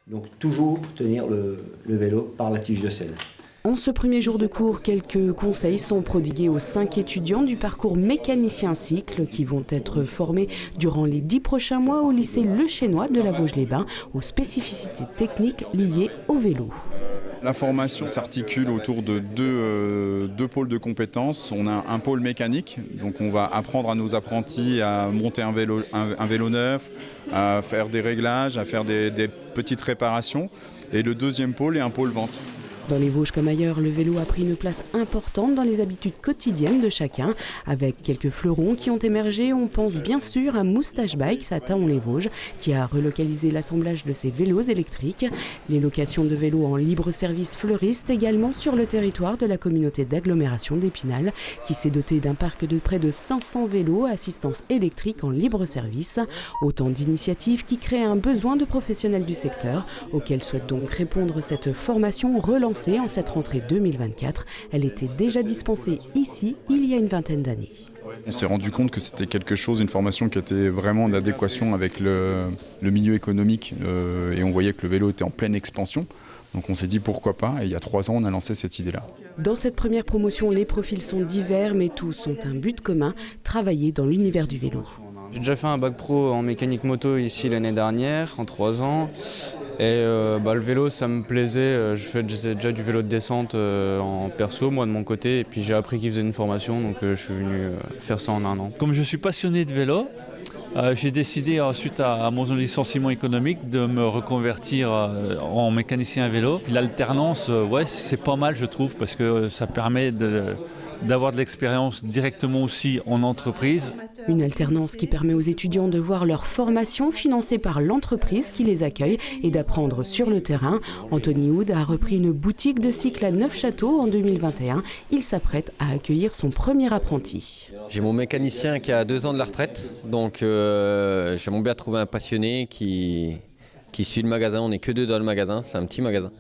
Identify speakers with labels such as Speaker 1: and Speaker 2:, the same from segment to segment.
Speaker 1: Donc toujours tenir le vélo par la tige de selle.
Speaker 2: En ce premier jour de cours, quelques conseils sont prodigués aux 5 étudiants du parcours mécanicien cycle qui vont être formés durant les 10 prochains mois au lycée Le Chesnois de la Vosges-les-Bains aux spécificités techniques liées au vélo.
Speaker 3: La formation s'articule autour de deux pôles de compétences. On a un pôle mécanique, donc on va apprendre à nos apprentis à monter un vélo neuf, à faire des réglages, à faire des petites réparations. Et le deuxième pôle est un pôle vente.
Speaker 2: Dans les Vosges comme ailleurs, le vélo a pris une place importante dans les habitudes quotidiennes de chacun. Avec quelques fleurons qui ont émergé, on pense bien sûr à Moustache Bikes à Thaon-les-Vosges, qui a relocalisé l'assemblage de ses vélos électriques. Les locations de vélos en libre service fleurissent également sur le territoire de la communauté d'agglomération d'Épinal, qui s'est dotée d'un parc de près de 500 vélos à assistance électrique en libre service. Autant d'initiatives qui créent un besoin de professionnels du secteur, auquel souhaite donc répondre cette formation relancée en cette rentrée 2024. Elle était déjà dispensée ici il y a une vingtaine d'années.
Speaker 3: On s'est rendu compte que c'était quelque chose, une formation qui était vraiment en adéquation avec le milieu économique et on voyait que le vélo était en pleine expansion. Donc on s'est dit pourquoi pas, et il y a 3 ans on a lancé cette idée-là.
Speaker 2: Dans cette première promotion, les profils sont divers mais tous ont un but commun, travailler dans l'univers du vélo.
Speaker 4: J'ai déjà fait un bac pro en mécanique moto ici l'année dernière, en 3 ans. Et le vélo, ça me plaisait. J'ai déjà du vélo de descente en perso, moi de mon côté. Et puis j'ai appris qu'ils faisaient une formation, donc je suis venu faire ça en 1 an.
Speaker 5: Comme je suis passionné de vélo, j'ai décidé, suite à mon licenciement économique, de me reconvertir en mécanicien à vélo. L'alternance, c'est pas mal, je trouve, parce que ça permet d'avoir de l'expérience directement aussi en entreprise.
Speaker 2: Une alternance qui permet aux étudiants de voir leur formation financée par l'entreprise qui les accueille et d'apprendre sur le terrain. Anthony Houd a repris une boutique de cycle à Neufchâteau en 2021. Il s'apprête à accueillir son premier apprenti.
Speaker 6: J'ai mon mécanicien qui a 2 ans de la retraite, donc j'aimerais bien trouver un passionné qui suit le magasin. On n'est que 2 dans le magasin, c'est un petit magasin.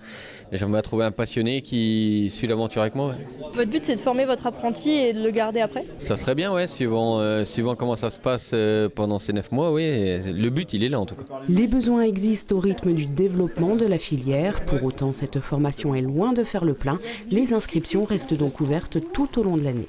Speaker 6: Et j'aimerais trouver un passionné qui suit l'aventure avec moi. Ouais.
Speaker 7: Votre but, c'est de former votre apprenti et de le garder après ?
Speaker 6: Ça serait bien, ouais, suivant comment ça se passe pendant ces 9 mois, oui. Le but, il est là en tout cas.
Speaker 2: Les besoins existent au rythme du développement de la filière. Pour autant, cette formation est loin de faire le plein. Les inscriptions restent donc ouvertes tout au long de l'année.